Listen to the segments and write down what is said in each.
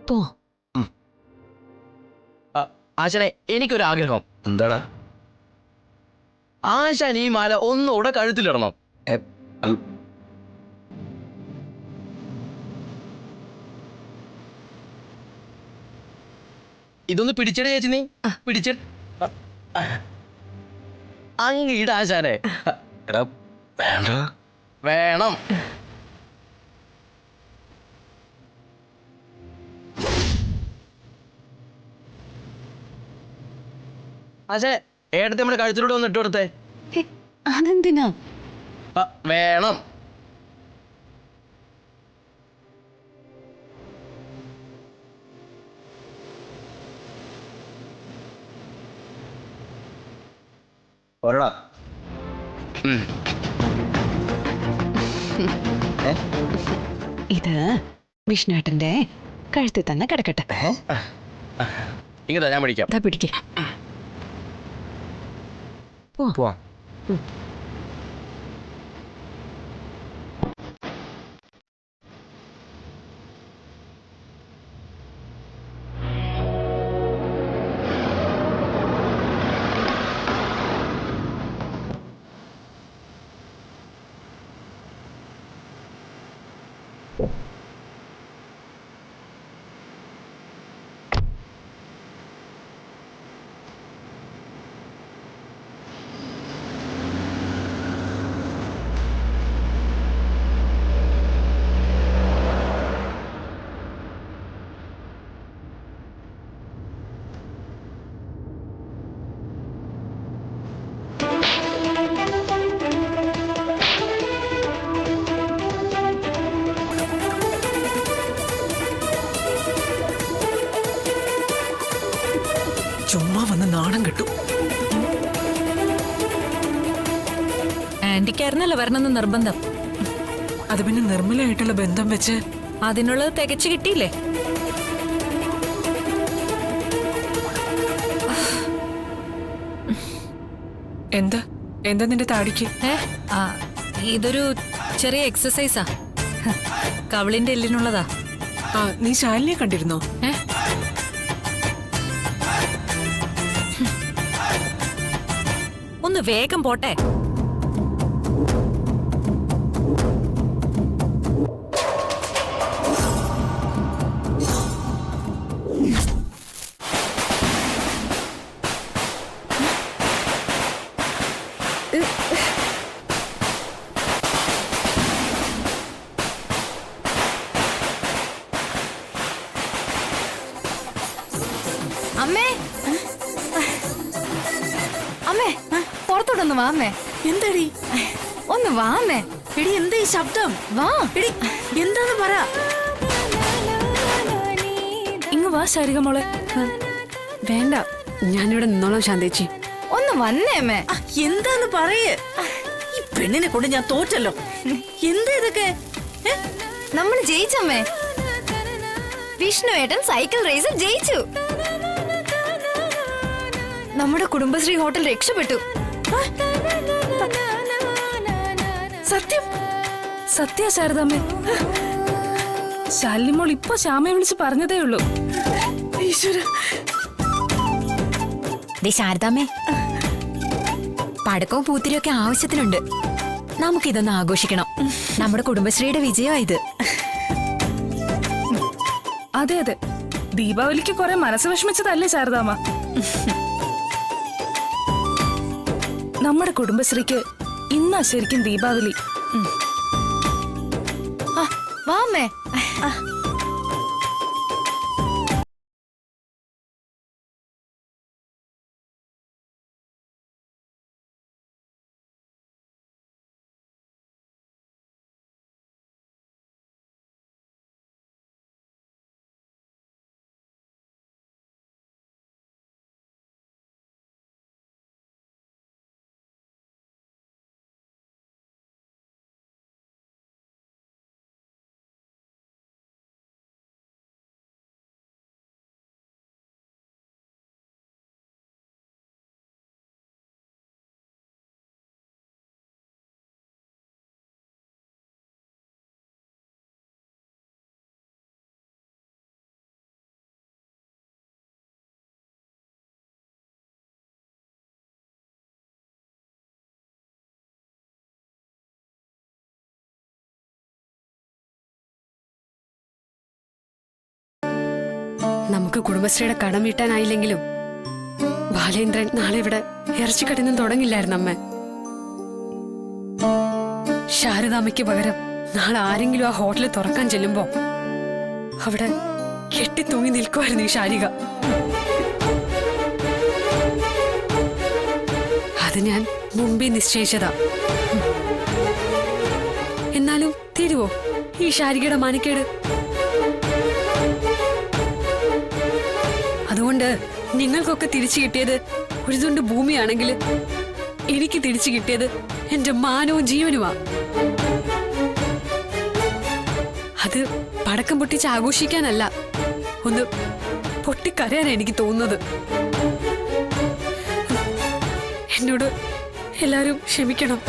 പോ. ആശാനെ, എനിക്കൊരാഗ്രഹം. എന്താടാ? ആശാൻ ഈ മാല ഒന്നുകൂടെ കഴുത്തിലിടണം. ഇതൊന്ന് പിടിച്ചിട ചേച്ചി, നീ പിടിച്ച അങ്ങീട ആശാനെ. എടാ വേണ്ട. വേണം. ആശാനെ, ഏട്ടത്തി നമ്മുടെ കഴുത്തിലൂടെ ഒന്ന് ഇട്ട് കൊടുത്തേ. അതെന്തിനാ? വേണം. ഒരടാ. ഇത് വിഷ്ണുവേട്ടന്റെ കഴുത്തിൽ തന്നെ കിടക്കട്ടെ. ഇങ്ങതാ, ഞാൻ പിടിക്കാം. പിടിക്കേ. പോവാം. ചുമ്മാ വന്ന് നാണം കിട്ടും. ആന്റിക്കായിരുന്നല്ലോ വരണമെന്ന് നിർബന്ധം. അത് പിന്നെ നിർമ്മലയായിട്ടുള്ള ബന്ധം വെച്ച് അതിനുള്ളത് തികച്ചു കിട്ടിയില്ലേ? എന്താ എന്താ നിന്റെ താടിക്ക്? ഇതൊരു ചെറിയ എക്സസൈസാ. കവിളിന്റെ എല്ലിനുള്ളതാ. നീ ശാലിനിയെ കണ്ടിരുന്നോ? ഒന്ന് വേഗം പോട്ടെ. അമ്മേ, അമ്മേ, പുറത്തോട്ടൊന്ന് വാ അമ്മേ. എന്താടി? ഒന്ന് വാ അമ്മേ. എടി എന്താ ഈ ശബ്ദം? വാ എടി എന്താന്ന് പറ. ഇങ്ങ് വാ ശാരിക മോളെ. വേണ്ട, ഞാനിവിടെ നിന്നോളാം ശാന്തേച്ചി. ഒന്ന് വന്നേ അമ്മേ. എന്താന്ന് പറയേ. ഈ പെണ്ണിനെ കൊണ്ട് ഞാൻ തോറ്റല്ലോ. എന്താ ഇതൊക്കെ? നമ്മൾ ജയിച്ചമ്മേ. വിഷ്ണുവേട്ടൻ സൈക്കിൾ റേസിൽ ജയിച്ചു. നമ്മുടെ കുടുംബശ്രീ ഹോട്ടൽ രക്ഷപ്പെട്ടു. സത്യം? സത്യ ശാരദാമ്മേ. ശാലിനിമോൾ ഇപ്പൊ ശ്യാമയെ വിളിച്ച് പറഞ്ഞതേ ഉള്ളൂ. ശാരദാമ്മേ, പടക്കവും പൂത്തിരിയൊക്കെ ആവശ്യത്തിനുണ്ട്. നമുക്കിതൊന്ന് ആഘോഷിക്കണം. നമ്മുടെ കുടുംബശ്രീയുടെ വിജയമായത്. അതെ അതെ, ദീപാവലിക്ക് കുറെ മനസ്സ് വിഷമിച്ചതല്ലേ ശാരദാമ്മ? നമ്മുടെ കുടുംബശ്രീക്ക് ഇന്നാ ശരിക്കും ദീപാവലി. വാ അമ്മേ. നമുക്ക് കുടുംബശ്രീയുടെ കടം വീട്ടാനായില്ലെങ്കിലും ബാലേന്ദ്രൻ നാളെ ഇവിടെ ഇറച്ചിക്കടന്നും തുടങ്ങില്ലായിരുന്നു അമ്മ. ശാരദാമ്മയ്ക്ക് പകരം നാളെ ആരെങ്കിലും ആ ഹോട്ടൽ തുറക്കാൻ ചെല്ലുമ്പോ അവിടെ കെട്ടിത്തൂങ്ങി നിൽക്കുമായിരുന്നു ഈ ശാരിക. അത് ഞാൻ മുമ്പേ നിശ്ചയിച്ചതാ. എന്നാലും തീരുവോ ഈ ശാരികയുടെ മാനക്കേട്? അതുകൊണ്ട് നിങ്ങൾക്കൊക്കെ തിരിച്ചു കിട്ടിയത് ഒരു തുണ്ട് ഭൂമിയാണെങ്കിൽ എനിക്ക് തിരിച്ചു കിട്ടിയത് എന്റെ മാനവും ജീവനുമാ. അത് പടക്കം പൊട്ടിച്ച് ആഘോഷിക്കാനല്ല, ഒന്ന് പൊട്ടിക്കരയാനാണ് എനിക്ക് തോന്നുന്നത്. എന്നോട് എല്ലാരും ക്ഷമിക്കണം.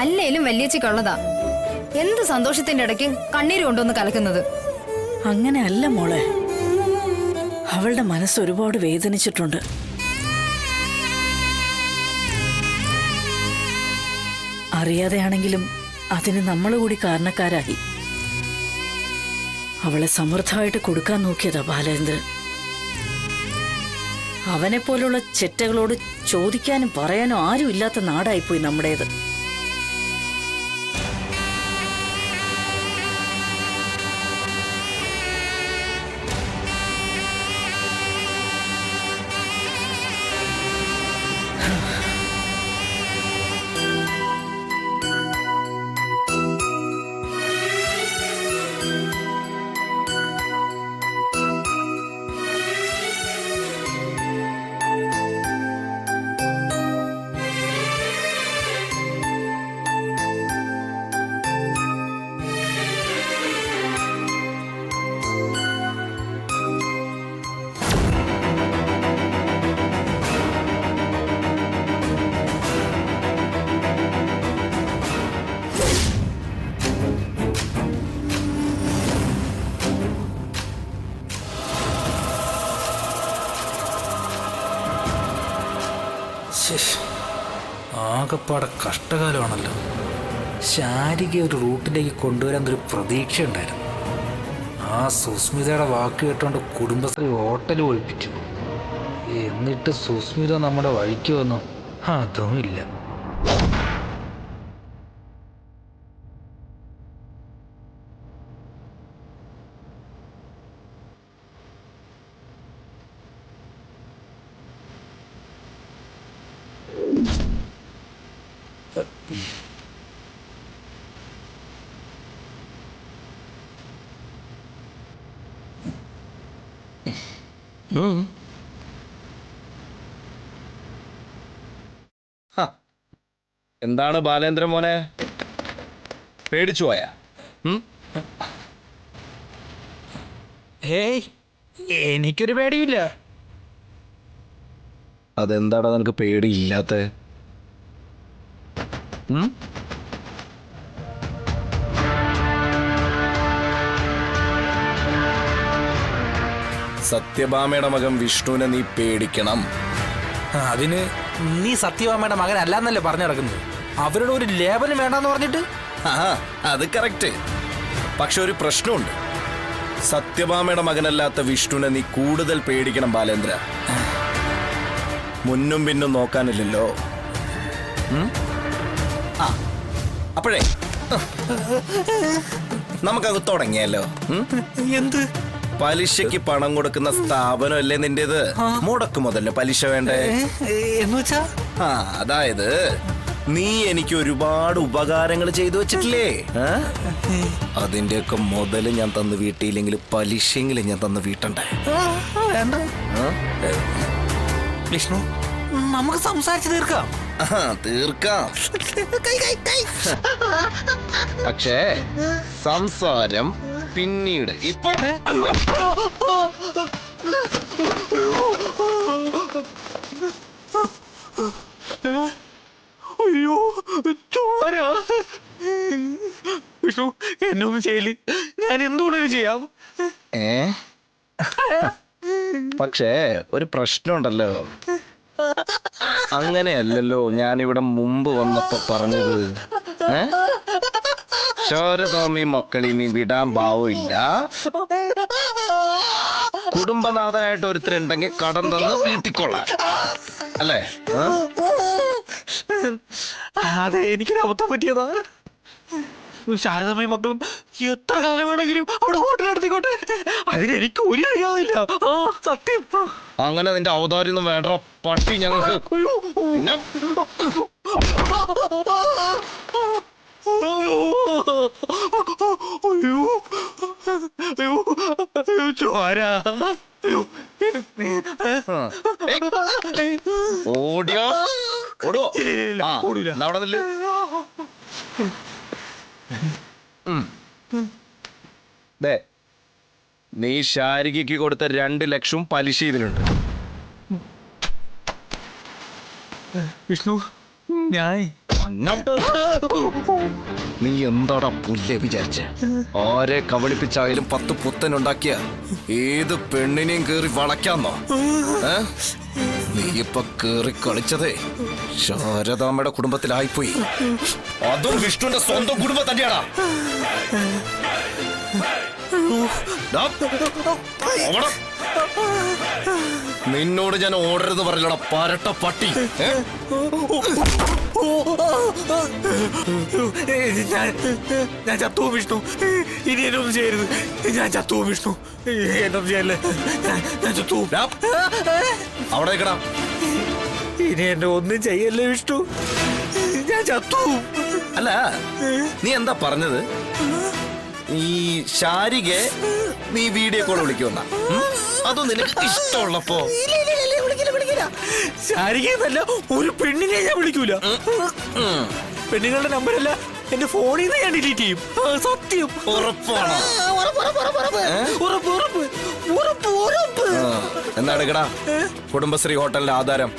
അല്ലേലും വല്യച്ചിക്കുള്ളതാ. എന്ത് സന്തോഷത്തിന്റെ ഇടയ്ക്ക് കണ്ണീര് കൊണ്ടൊന്ന് കലക്കുന്നത്. അങ്ങനെ അല്ല മോളെ, അവളുടെ മനസ്സ് ഒരുപാട് വേദനിച്ചിട്ടുണ്ട്. അറിയാതെയാണെങ്കിലും അതിന് നമ്മൾ കൂടി കാരണക്കാരായി. അവളെ സമൃദ്ധമായിട്ട് കൊടുക്കാൻ നോക്കിയതാ ബാലേന്ദ്രൻ. അവനെ പോലുള്ള ചെറ്റകളോട് ചോദിക്കാനും പറയാനും ആരും ഇല്ലാത്ത നാടായിപ്പോയി നമ്മുടേത്. ആകപ്പാടെ കഷ്ടകാലമാണല്ലോ. ശാരിക ഒരു റൂട്ടിലേക്ക് കൊണ്ടുവരാൻ ഒരു പ്രതീക്ഷ ഉണ്ടായിരുന്നു. ആ സുസ്മിതയുടെ വാക്ക് കേട്ടോണ്ട് കുടുംബശ്രീ ഹോട്ടൽ ഒഴിപ്പിച്ചു. എന്നിട്ട് സുസ്മിത നമ്മുടെ വഴിക്ക് വന്നു, അതും ഇല്ല. എന്താണ് ബാലേന്ദ്രൻ മോനെ, പേടിച്ചു പോയാ? ഹേയ്, എനിക്കൊരു പേടിയില്ല. അതെന്താടാ നിനക്ക് പേടിയില്ലാത്ത? സത്യഭാമയുടെ മകൻ വിഷ്ണുവിനെ നീ പേടിക്കണം. അതിന് നീ സത്യഭാമയുടെ മകനല്ലാന്നല്ലേ പറഞ്ഞു നടക്കുന്നത്? അവരുടെ ഒരു ലേബലും വേണ്ടെന്ന് പറഞ്ഞിട്ട്. അത് കറക്റ്റ്. പക്ഷെ ഒരു പ്രശ്നമുണ്ട്. സത്യഭാമയുടെ മകനല്ലാത്ത വിഷ്ണുവിനെ നീ കൂടുതൽ പേടിക്കണം ബാലേന്ദ്ര. മുന്നും പിന്നും നോക്കാനില്ലല്ലോ. അപ്പോഴേ നമുക്കത് തുടങ്ങിയല്ലോ. എന്ത്? പലിശയ്ക്ക് പണം കൊടുക്കുന്ന സ്ഥാപനം അല്ലേ നിന്റേത്? മുടക്ക് മുതലിന് പലിശ വേണ്ടേ എന്ന് വെച്ചാ? അതായത് നീ എനിക്ക് ഒരുപാട് ഉപകാരങ്ങൾ ചെയ്തു വെച്ചിട്ടില്ലേ? അതിന്റെയൊക്കെ മുതല് ഞാൻ തന്നു വീട്ടിയില്ലെങ്കിൽ പലിശയെങ്കിലും ഞാൻ തന്നു വീട്ടണ്ടേ? വേണ്ട വിഷ്ണു, നമുക്ക് സംസാരിച്ച് തീർക്കാം. തീർക്കാം. പക്ഷേ സംസാരം പിന്നീട്. ഇപ്പൊ അയ്യോ ചോര. വിഷ്ണു എന്നെ ഒന്നും ചെയ്യല്, ഞാൻ എന്തുകൊണ്ടും ചെയ്യാം. പക്ഷേ ഒരു പ്രശ്നമുണ്ടല്ലോ. അങ്ങനെയല്ലല്ലോ ഞാനിവിടെ മുമ്പ് വന്നപ്പോ പറഞ്ഞത്. ശാരദാമ്മി മക്കളി നീ വിടാൻ ഭാവമില്ല. കുടുംബനാഥനായിട്ട് ഒരുത്തരുണ്ടെങ്കിൽ കടം തന്ന് വീട്ടിക്കൊള്ളാൻ അല്ലേ? അതെ, എനിക്കൊരു അബദ്ധം പറ്റിയതാ. ശാരദാമ്മയും മക്കളും എത്ര കാലം വേണമെങ്കിലും അവിടെ ഹോട്ടൽ നടത്തിക്കോട്ടെ, അതിനെനിക്ക് ഒരു അറിയാതില്ല. സത്യം. അങ്ങനെ നിന്റെ അവതാരൊന്നും വേണ്ട പട്ടി. ഞങ്ങൾക്ക് ചോര. ഓടിയോ ഓടുവോ? ഓടൂല. അവിടെ നില്ല്. ദേ, നീ ശാരികയ്ക്ക് കൊടുത്ത 2 ലക്ഷവും പലിശ ഇതിലുണ്ട്. വിഷ്ണു, ഞാൻ നീ എന്താടാ പുല്ലേ വിചാരിച്ചേ? ആരെ കബളിപ്പിച്ചായാലും 10 പുത്തനുണ്ടാക്കിയ ഏത് പെണ്ണിനെയും കേറി വളയ്ക്കാന്നോ? നീ ഇപ്പൊ കേറി കളിച്ചതേ ശാരദാമ്മയുടെ കുടുംബത്തിലായിപ്പോയി. അതും വിഷ്ണുവിന്റെ സ്വന്തം കുടുംബം തന്നെയാടാ. നിന്നോട് ഞാൻ ഓടരുത് പറയലടാ പരട്ട പട്ടി. ഞാൻ ചത്തു വിഷ്ണു, ഇനി എന്നൊന്നും ചെയ്യരുത്. ഞാൻ ചത്തു വിഷ്ണു, എന്നൊന്നും ചെയ്യല്ലേ. ഞാൻ ചത്തു. അവിടെ നിൽക്കടാ. ഇനി എന്നെ ഒന്നും ചെയ്യല്ലേ വിഷ്ണു, ഞാൻ ചത്തു. അല്ല, നീ എന്താ പറഞ്ഞത്? ഈ ശാരികെ നീ വീഡിയോ കോൾ വിളിക്കുമെന്ന? അതും നിനക്ക് ഇഷ്ടമുള്ളപ്പോ? ശാരികയെന്നല്ല, ഒരു പെണ്ണിനെ ഞാൻ വിളിക്കൂല. പെണ്ണുങ്ങളുടെ നമ്പരല്ല, എന്റെ ഫോണിൽ നിന്ന് ഞാൻ ഡിലീറ്റ് ചെയ്യും. സത്യം. ഉറപ്പാണോ? എന്നാ എടുക്കടാ കുടുംബശ്രീ ഹോട്ടലിന്റെ ആധാരം.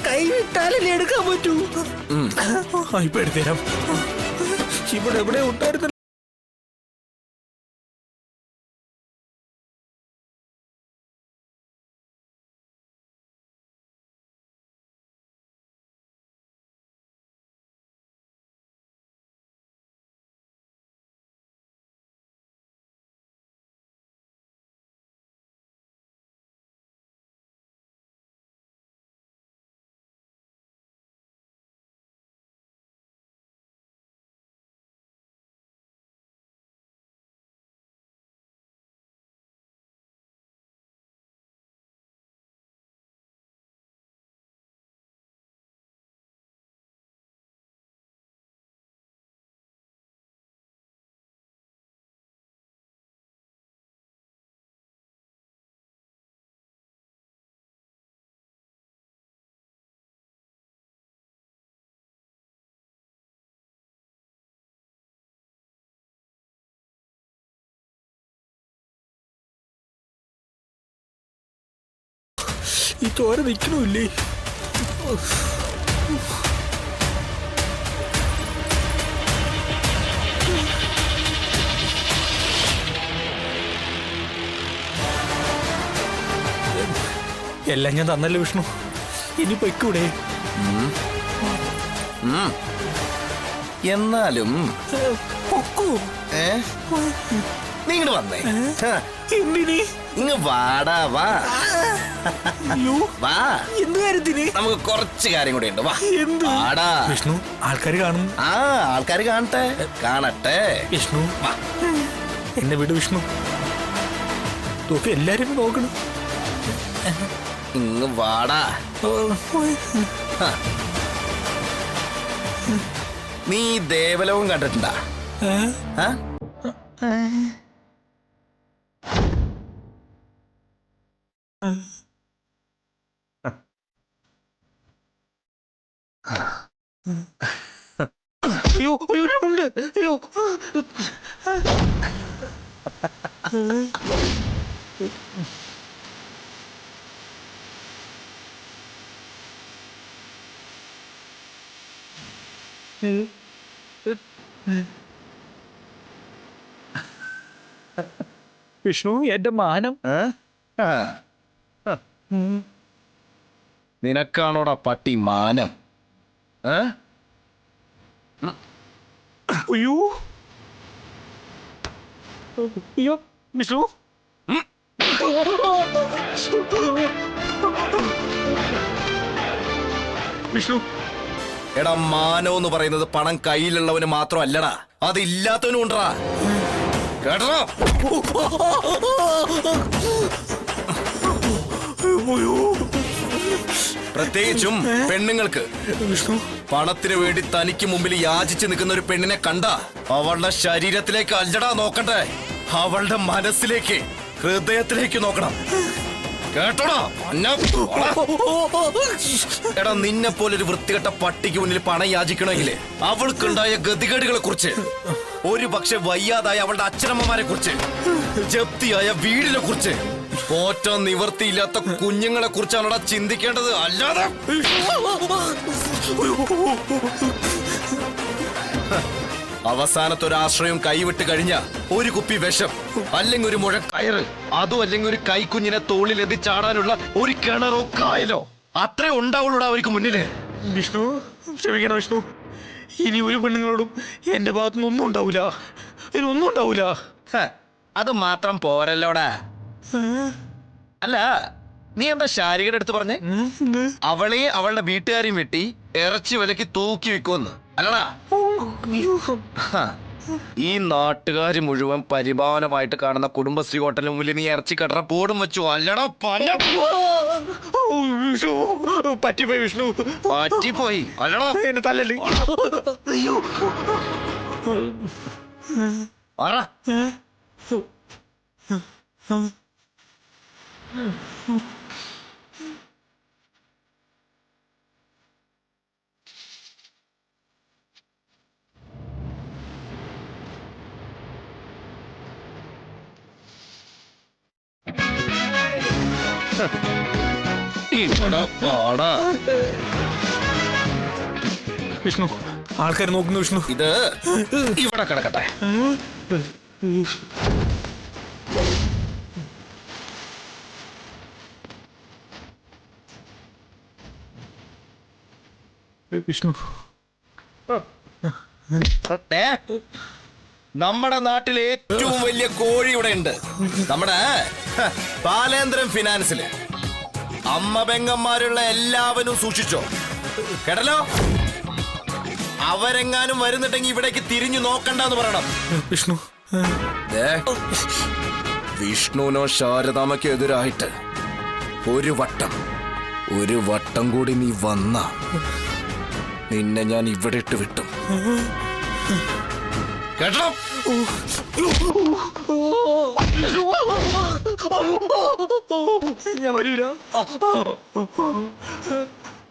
കൈവിട്ടാലല്ലേ എടുക്കാൻ പറ്റൂ. ഇപ്പൊ എടുത്തേരാം. ഇവിടെ എവിടെ ഉണ്ടായിരുന്നു? ഈ ചോര നിൽക്കണില്ലേ? എല്ലാം ഞാൻ തന്നല്ലോ വിഷ്ണു, ഇനി പൊയ്ക്കൂടെ? എന്നാലും നീ ഇങ്ങോട്ട് വന്നേ. എന്തിന്? ഇങ്ങ് വാടാ, വാ വാ. എന്ത് കാര്യത്തിന്? നമുക്ക് കുറച്ച് കാര്യം കൂടെ ഉണ്ട്. വാ. എന്ത്? വാടാ വിഷ്ണു, ആൾക്കാർ കാണും. ആൾക്കാര് കാണട്ടെ, കാണട്ടെ. വിഷ്ണു, എന്നെ വിട് വിഷ്ണു. തോക്ക് എല്ലാരും നോക്കണം. ഇങ്ങ് വാടാ. നീ ദേവലവും കണ്ടിട്ടുണ്ടാ? അയ്യോ അയ്യോ ഉണ്ട്. അയ്യോ വിഷ്ണു എന്റെ മാനം. നിനക്കാണോടാ പട്ടി മാനം? അയ്യോ അയ്യോ വിഷ്ണു. വിഷ്ണു എടാ, മാനം എന്ന് പറയുന്നത് പണം കയ്യിലുള്ളവന് മാത്രമല്ലടാ, അതില്ലാത്തവനും ഉണ്ടടാ. കേട്ടോ? പ്രത്യേകിച്ചും പെണ്ണുങ്ങൾക്ക്. പണത്തിന് വേണ്ടി തനിക്ക് മുമ്പിൽ യാചിച്ച് നിൽക്കുന്ന ഒരു പെണ്ണിനെ കണ്ട അവളുടെ ശരീരത്തിലേക്ക് അല്ലടാ നോക്കണ്ടേ, അവളുടെ മനസ്സിലേക്ക്, ഹൃദയത്തിലേക്ക് നോക്കണം. കേട്ടോടാ? എടാ, നിന്നെ പോലൊരു വൃത്തികെട്ട പട്ടിക്ക് മുന്നിൽ പണം യാചിക്കണമെങ്കിൽ അവൾക്കുണ്ടായ ഗതികേടുകളെ കുറിച്ച്, ഒരു പക്ഷെ വയ്യാതായ അവളുടെ അച്ഛനമ്മമാരെ കുറിച്ച്, ജപ്തിയായ വീടിനെ കുറിച്ച്, പോറ്റ നിവർത്തിയില്ലാത്ത കുഞ്ഞുങ്ങളെ കുറിച്ചാണോടാ ചിന്തിക്കേണ്ടത്, അല്ലാതെ അവസാനത്തെ ഒരു ആശ്രയം കൈവിട്ട് കഴിഞ്ഞ ഒരു കുപ്പി വിഷം, അല്ലെങ്കിൽ ഒരു മുഴ കയറ്, അതും അല്ലെങ്കിൽ ഒരു കൈക്കുഞ്ഞിനെ തോളിലെത്തി ചാടാനുള്ള ഒരു കിണറോ കായലോ, അത്രേ ഉണ്ടാവുള്ളൂടാ അവർക്ക് മുന്നില്. വിഷ്ണു ക്ഷമിക്കണം വിഷ്ണു. ഇനി ഒരു പെണ്ണുങ്ങളോടും എന്റെ ഭാഗത്തുനിന്ന് ഒന്നും ഉണ്ടാവൂല, ഇതിനൊന്നും ഉണ്ടാവൂല. അത് മാത്രം പോരല്ലോടാ. അല്ല, നീ എന്താ ശാരികയുടെ അടുത്ത് പറഞ്ഞേ? അവളെയും അവളുടെ വീട്ടുകാരെയും വെട്ടി ഇറച്ചി വിലക്ക് തൂക്കി വെക്കുമെന്ന് അല്ലടാ? ഈ നാട്ടുകാര് മുഴുവൻ പരിപാലനമായിട്ട് കാണുന്ന കുടുംബശ്രീ ഹോട്ടലിന് മുന്നിൽ നീ ഇറച്ചി കടറ ബോർഡും വെച്ചു അല്ലടാ? പറ്റിപ്പോയി വിഷ്ണു, പറ്റിപ്പോയി അല്ലടാ? എന്നെ തല്ലല്ലേ. പറ. വിഷ്ണു ആൾക്കാർ നോക്കുന്നു. വിഷ്ണു ഇത് ഇവിടെ കിടക്കട്ടെ. വിഷ്ണു നമ്മുടെ നാട്ടിലെ ഏറ്റവും വലിയ കോഴി ഇവിടെ ഉണ്ട്. നമ്മുടെ പാലേന്ദ്രം ഫിനാൻസില് അമ്മ പെങ്ങന്മാരുള്ള എല്ലാവരും സൂക്ഷിച്ചോ, കേട്ടല്ലോ? അവരെങ്ങാനും വരുന്നുണ്ടെങ്കിൽ ഇവിടേക്ക് തിരിഞ്ഞു നോക്കണ്ടെന്ന് പറയണം. വിഷ്ണു വിഷ്ണുവിനോ ശാരദാമയ്ക്കോ എതിരായിട്ട് ഒരു വട്ടം കൂടി നീ വന്ന നിന്നെ ഞാൻ ഇവിടെ ഇട്ട് വിട്ടും, കേട്ടോ? ഞാൻ വരൂല.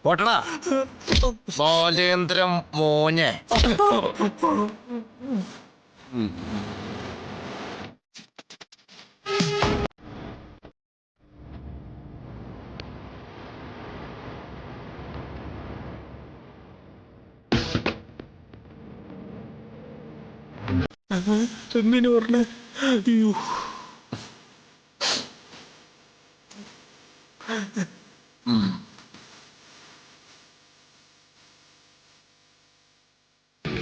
പോട്ടടാ ബാലേന്ദ്രം മോനെ. എന്തിനു പറഞ്ഞേ? അയ്യോ